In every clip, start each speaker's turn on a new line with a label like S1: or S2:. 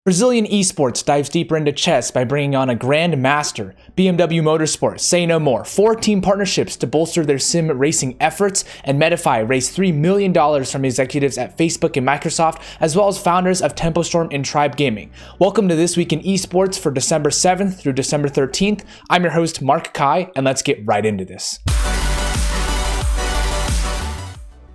S1: Brazilian esports dives deeper into chess by bringing on a Grandmaster. BMW Motorsport, say no more. 4 team partnerships to bolster their sim racing efforts, and Metafy raised $3 million from executives at Facebook and Microsoft, as well as founders of TempoStorm and Tribe Gaming. Welcome to This Week in Esports for December 7th through December 13th. I'm your host, 𝗪cie, and let's get right into this.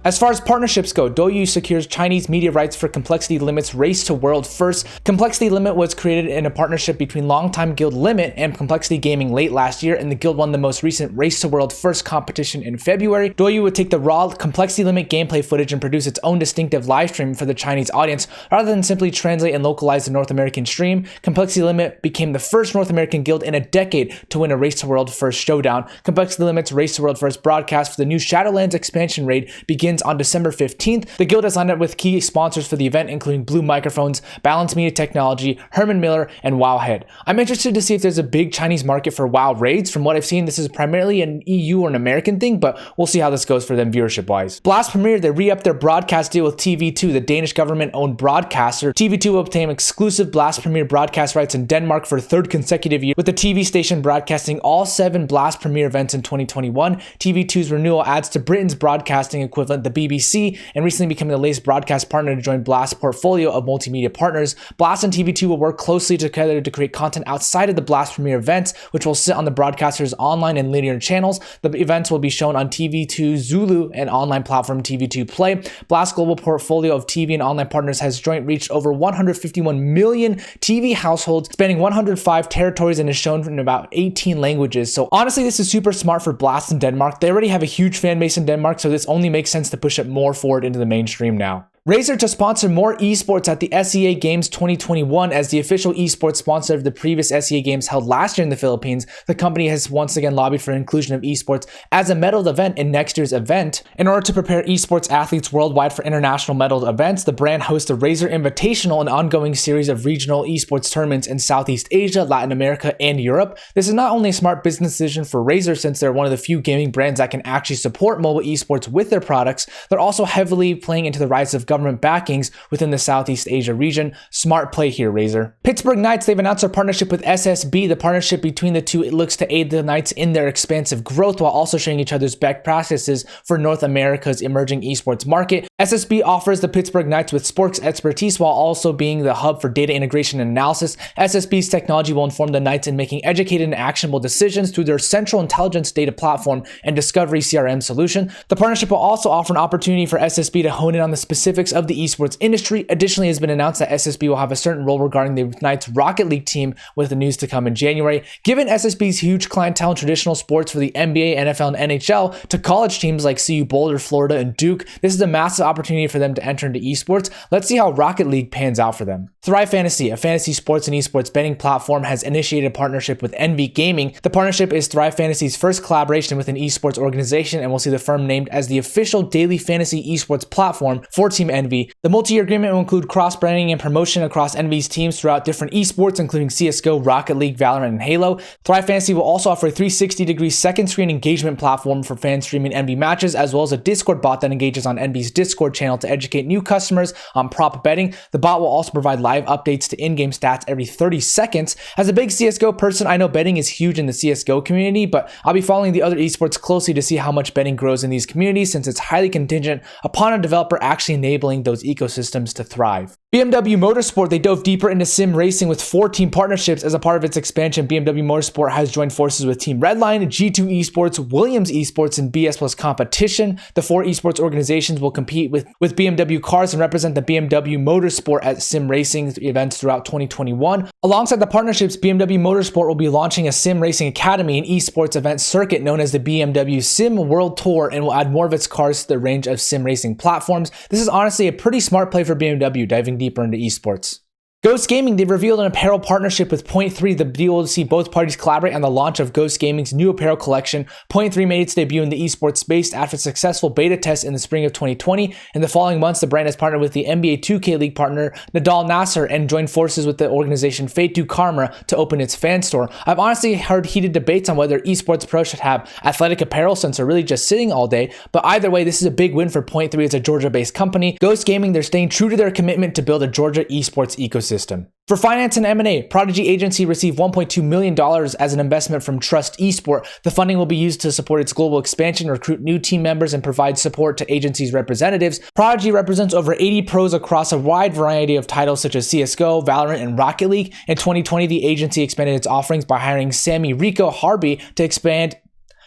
S1: As far as partnerships go, DouYu secures Chinese media rights for Complexity Limit's Race to World First. Complexity Limit was created in a partnership between longtime guild Limit and Complexity Gaming late last year, and the guild won the most recent Race to World First competition in February. DouYu would take the raw Complexity Limit gameplay footage and produce its own distinctive livestream for the Chinese audience, rather than simply translate and localize the North American stream. Complexity Limit became the first North American guild in a decade to win a Race to World First showdown. Complexity Limit's Race to World First broadcast for the new Shadowlands expansion raid begins on December 15th. The guild has lined up with key sponsors for the event, including Blue Microphones, Balance Media Technology, Herman Miller, and wowhead. I'm interested to see if there's a big Chinese market for WoW raids. From what I've seen, this is primarily an EU or an American thing, but we'll see how this goes for them viewership-wise. Blast Premier, they re-upped their broadcast deal with TV2, the Danish government-owned broadcaster. TV2 will obtain exclusive Blast Premier broadcast rights in Denmark for a 3rd consecutive year, with the TV station broadcasting all 7 Blast Premier events in 2021. TV2's renewal adds to Britain's broadcasting equivalent, the BBC, and recently becoming the latest broadcast partner to join Blast's portfolio of multimedia partners. Blast and TV2 will work closely together to create content outside of the Blast Premier events, which will sit on the broadcaster's online and linear channels. The events will be shown on TV2 Zulu and online platform TV2 Play. Blast's global portfolio of TV and online partners has joint reached over 151 million TV households, spanning 105 territories, and is shown in about 18 languages. So honestly, this is super smart for Blast in Denmark. They already have a huge fan base in Denmark, so this only makes sense to push it more forward into the mainstream now. Razer to sponsor more esports at the SEA Games 2021. As the official esports sponsor of the previous SEA Games held last year in the Philippines, the company has once again lobbied for inclusion of esports as a medaled event in next year's event. In order to prepare esports athletes worldwide for international medaled events, the brand hosts the Razer Invitational, an ongoing series of regional esports tournaments in Southeast Asia, Latin America, and Europe. This is not only a smart business decision for Razer, since they're one of the few gaming brands that can actually support mobile esports with their products, they're also heavily playing into the rise of government backings within the Southeast Asia region. Smart play here, Razer. Pittsburgh Knights, they've announced their partnership with SSB. The partnership between the two looks to aid the Knights in their expansive growth while also sharing each other's best practices for North America's emerging esports market. SSB offers the Pittsburgh Knights with sports expertise while also being the hub for data integration and analysis. SSB's technology will inform the Knights in making educated and actionable decisions through their central intelligence data platform and discovery CRM solution. The partnership will also offer an opportunity for SSB to hone in on the specifics of the esports industry. Additionally, it has been announced that SSB will have a certain role regarding the Knights Rocket League team, with the news to come in January. Given SSB's huge clientele in traditional sports for the NBA, NFL, and NHL to college teams like CU Boulder, Florida, and Duke, this is a massive opportunity for them to enter into esports. Let's see how Rocket League pans out for them. ThriveFantasy, a fantasy sports and esports betting platform, has initiated a partnership with 𝗪𝗡 Gaming. The partnership is ThriveFantasy's first collaboration with an esports organization and will see the firm named as the official daily fantasy esports platform for Team 𝗪𝗡. The multi-year agreement will include cross-branding and promotion across 𝗪𝗡's teams throughout different esports, including CSGO, Rocket League, Valorant, and Halo. ThriveFantasy will also offer a 360-degree second-screen engagement platform for fans streaming 𝗪𝗡 matches, as well as a Discord bot that engages on 𝗪𝗡's Discord channel to educate new customers on prop betting. The bot will also provide live updates to in-game stats every 30 seconds. As a big CSGO person, I know betting is huge in the CSGO community, but I'll be following the other esports closely to see how much betting grows in these communities, since it's highly contingent upon a developer actually enabling those ecosystems to thrive. BMW Motorsport, they dove deeper into sim racing with 4 team partnerships. As a part of its expansion, BMW Motorsport has joined forces with Team Redline, G2 Esports, Williams Esports, and BS Plus Competition. The 4 esports organizations will compete with BMW cars and represent the BMW Motorsport at sim racing events throughout 2021. Alongside the partnerships, BMW Motorsport will be launching a sim racing academy and esports event circuit known as the BMW Sim World Tour, and will add more of its cars to the range of sim racing platforms. This is honestly a pretty smart play for BMW, diving deeper into esports. Ghost Gaming, they've revealed an apparel partnership with 𝗿𝗏3. The deal will see both parties collaborate on the launch of Ghost Gaming's new apparel collection. 𝗿𝗏3 made its debut in the esports space after a successful beta test in the spring of 2020. In the following months, the brand has partnered with the NBA 2K League partner Nadal Nasser and joined forces with the organization 𝗏𝗏2 Karma to open its fan store. I've honestly heard heated debates on whether esports pros should have athletic apparel since they're really just sitting all day, but either way, this is a big win for 𝗿𝗏3 as a Georgia-based company. Ghost Gaming, they're staying true to their commitment to build a Georgia esports ecosystem. ecosystem. For finance and M&A, Prodigy Agency received $1.2 million as an investment from Trust Esport. The funding will be used to support its global expansion, recruit new team members, and provide support to agency's representatives. Prodigy represents over 80 pros across a wide variety of titles such as CSGO, Valorant, and Rocket League. In 2020, the agency expanded its offerings by hiring 𝗪𝐸 𝗏𝗏𝗏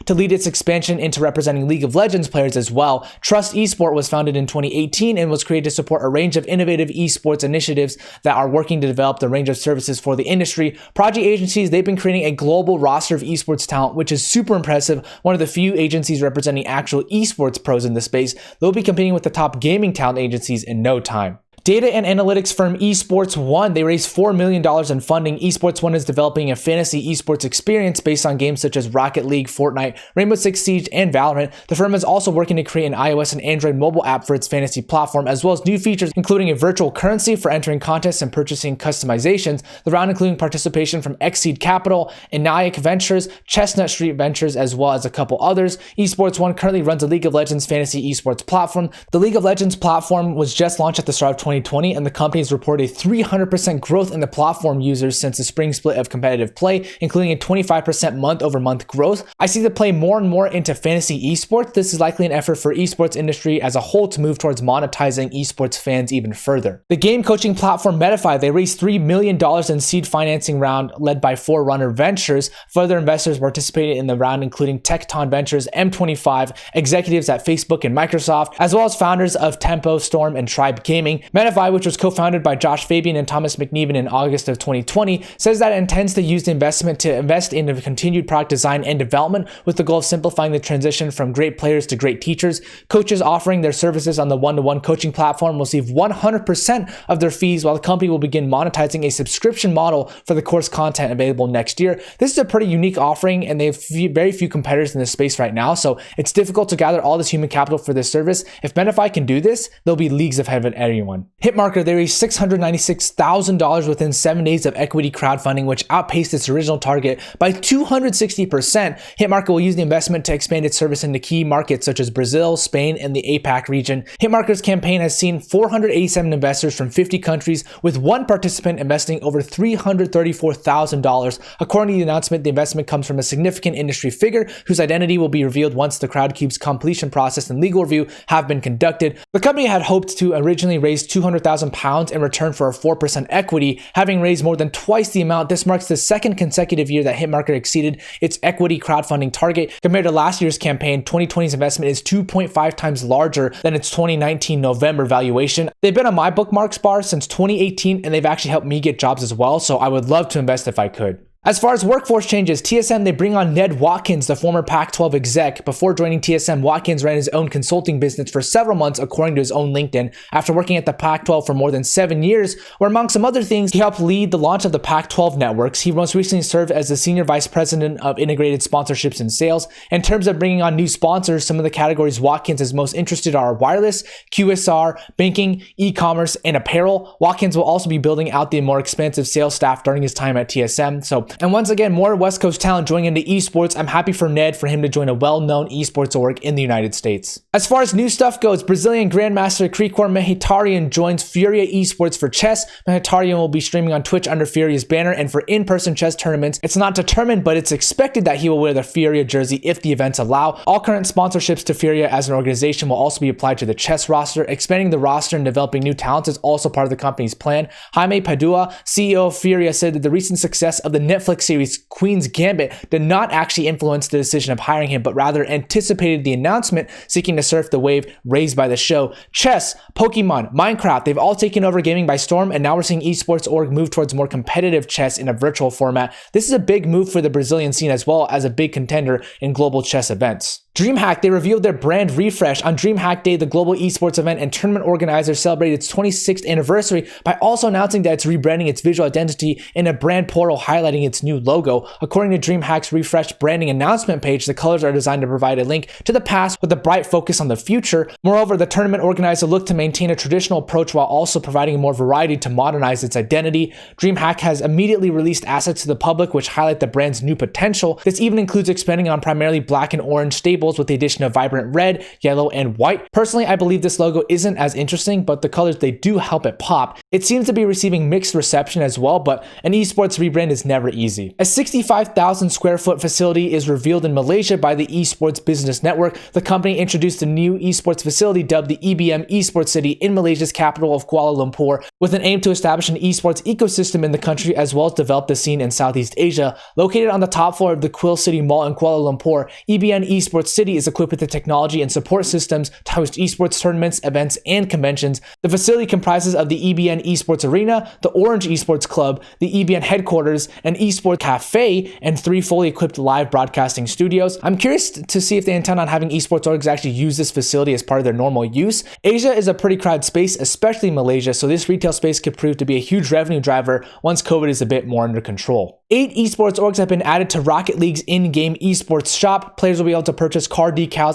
S1: to lead its expansion into representing League of Legends players as well. Trust Esport was founded in 2018 and was created to support a range of innovative esports initiatives that are working to develop the range of services for the industry. Prodigy Agencies, they've been creating a global roster of esports talent, which is super impressive. One of the few agencies representing actual esports pros in the space. They'll be competing with the top gaming talent agencies in no time. Data and analytics firm Esports One, they raised $4 million in funding. Esports One is developing a fantasy esports experience based on games such as Rocket League, Fortnite, Rainbow Six Siege, and Valorant. The firm is also working to create an iOS and Android mobile app for its fantasy platform, as well as new features including a virtual currency for entering contests and purchasing customizations. The round including participation from 𝐓𝐡𝐢𝐬, 𝗪𝐸 Chestnut Street Ventures, as well as a couple others. Esports One currently runs a League of Legends fantasy esports platform. The League of Legends platform was just launched at the start of 2020, and the company has reported a 300% growth in the platform users since the spring split of competitive play, including a 25% month-over-month growth. I see the play more and more into fantasy esports. This is likely an effort for esports industry as a whole to move towards monetizing esports fans even further. The game coaching platform Metafy, they raised $3 million in seed financing round led by Forerunner Ventures. Further investors participated in the round including Tecton Ventures, M25, executives at Facebook and Microsoft, as well as founders of Tempo, Storm, and Tribe Gaming. Metafy, which was co-founded by Josh Fabian and Thomas McNeven in August of 2020, says that it intends to use the investment to invest in the continued product design and development with the goal of simplifying the transition from great players to great teachers. Coaches offering their services on the one-to-one coaching platform will receive 100% of their fees, while the company will begin monetizing a subscription model for the course content available next year. This is a pretty unique offering, and they have very few competitors in this space right now, so it's difficult to gather all this human capital for this service. If Metafy can do this, they'll be leagues ahead of everyone. Hitmarker, they raised $696,000 within 7 days of equity crowdfunding, which outpaced its original target by 260%. Hitmarker will use the investment to expand its service into key markets such as Brazil, Spain, and the APAC region. Hitmarker's campaign has seen 487 investors from 50 countries, with one participant investing over $334,000. According to the announcement, the investment comes from a significant industry figure whose identity will be revealed once the crowdcube's completion process and legal review have been conducted. The company had hoped to originally raise £200,000 in return for a 4% equity. Having raised more than twice the amount, this marks the second consecutive year that Hitmarker exceeded its equity crowdfunding target. Compared to last year's campaign, 2020's investment is 2.5 times larger than its 2019 November valuation. They've been on my bookmarks bar since 2018, and they've actually helped me get jobs as well, so I would love to invest if I could. As far as workforce changes, TSM, they bring on Ned Watkins, the former PAC-12 exec. Before joining TSM, Watkins ran his own consulting business for several months, according to his own LinkedIn. After working at the PAC-12 for more than 7 years, where among some other things, he helped lead the launch of the PAC-12 networks. He most recently served as the Senior Vice President of Integrated Sponsorships and Sales. In terms of bringing on new sponsors, some of the categories Watkins is most interested are wireless, QSR, banking, e-commerce, and apparel. Watkins will also be building out the more expansive sales staff during his time at TSM. And once again, more West Coast talent joining into esports. I'm happy for Ned for him to join a well-known esports org in the United States. As far as new stuff goes, Brazilian Grandmaster Krikor Mekhitarian joins FURIA Esports for chess. Mekhitarian will be streaming on Twitch under FURIA's banner, and for in-person chess tournaments, it's not determined, but it's expected that he will wear the FURIA jersey if the events allow. All current sponsorships to FURIA as an organization will also be applied to the chess roster. Expanding the roster and developing new talents is also part of the company's plan. 𝗪𝗿, CEO of FURIA, said that the recent success of the Netflix series Queen's Gambit did not actually influence the decision of hiring him, but rather anticipated the announcement, seeking to surf the wave raised by the show. Chess, Pokemon, Minecraft, they've all taken over gaming by storm, and now we're seeing esports org move towards more competitive chess in a virtual format. This is a big move for the Brazilian scene as well as a big contender in global chess events. Dreamhack, they revealed their brand refresh. On Dreamhack Day, the global esports event and tournament organizer celebrated its 26th anniversary by also announcing that it's rebranding its visual identity in a brand portal highlighting its new logo. According to Dreamhack's refreshed branding announcement page, the colors are designed to provide a link to the past with a bright focus on the future. Moreover, the tournament organizer looked to maintain a traditional approach while also providing more variety to modernize its identity. Dreamhack has immediately released assets to the public which highlight the brand's new potential. This even includes expanding on primarily black and orange stable labels with the addition of vibrant red, yellow, and white. Personally, I believe this logo isn't as interesting, but the colors, they do help it pop. It seems to be receiving mixed reception as well, but an esports rebrand is never easy. A 65,000 square foot facility is revealed in Malaysia by the Esports Business Network. The company introduced a new esports facility dubbed the EBM Esports City in Malaysia's capital of Kuala Lumpur, with an aim to establish an esports ecosystem in the country as well as develop the scene in Southeast Asia. Located on the top floor of the 𝗏𝗏 City Mall in Kuala Lumpur, EBM Esports City is equipped with the technology and support systems to host esports tournaments, events, and conventions. The facility comprises of the EBM Esports Arena, the Orange Esports Club, the EBM headquarters, an esports cafe, and 3 fully equipped live broadcasting studios. I'm curious to see if they intend on having esports orgs actually use this facility as part of their normal use. Asia is a pretty crowded space, especially Malaysia, so this retail space could prove to be a huge revenue driver once COVID is a bit more under control. 8 esports orgs have been added to Rocket League's in-game esports shop. Players will be able to purchase car decals,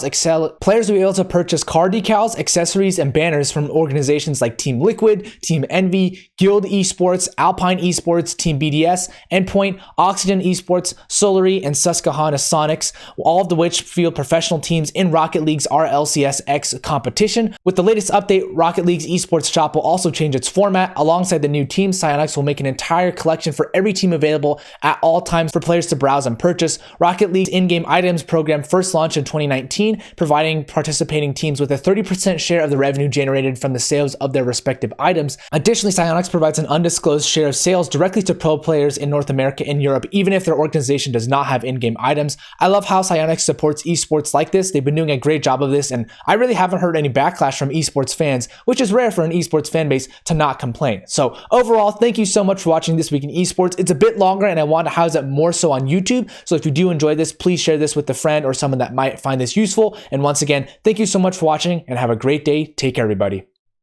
S1: accessories, and banners from organizations like Team Liquid, Team Envy, Guild Esports, Alpine Esports, Team BDS, Endpoint, Oxygen Esports, 𝗪𝗓, and Susquehanna Sonics, all of which field professional teams in Rocket League's RLCS-X competition. With the latest update, Rocket League's esports shop will also change its format. Alongside the new team, 𝗪𝗏 will make an entire collection for every team available at all times for players to browse and purchase. Rocket League's in-game items program first launched in 2019, providing participating teams with a 30% share of the revenue generated from the sales of their respective items. Additionally, 𝗪𝗏 provides an undisclosed share of sales directly to pro players in North America and Europe, even if their organization does not have in-game items. I love how 𝗪𝗏 supports esports like this. They've been doing a great job of this, and I really haven't heard any backlash from esports fans, which is rare for an esports fan base to not complain. So overall, thank you so much for watching This Week in Esports. It's a bit longer, and I want to house it more so on YouTube. So if you do enjoy this, please share this with a friend or someone that might find this useful. And once again, thank you so much for watching and have a great day. Take care, everybody.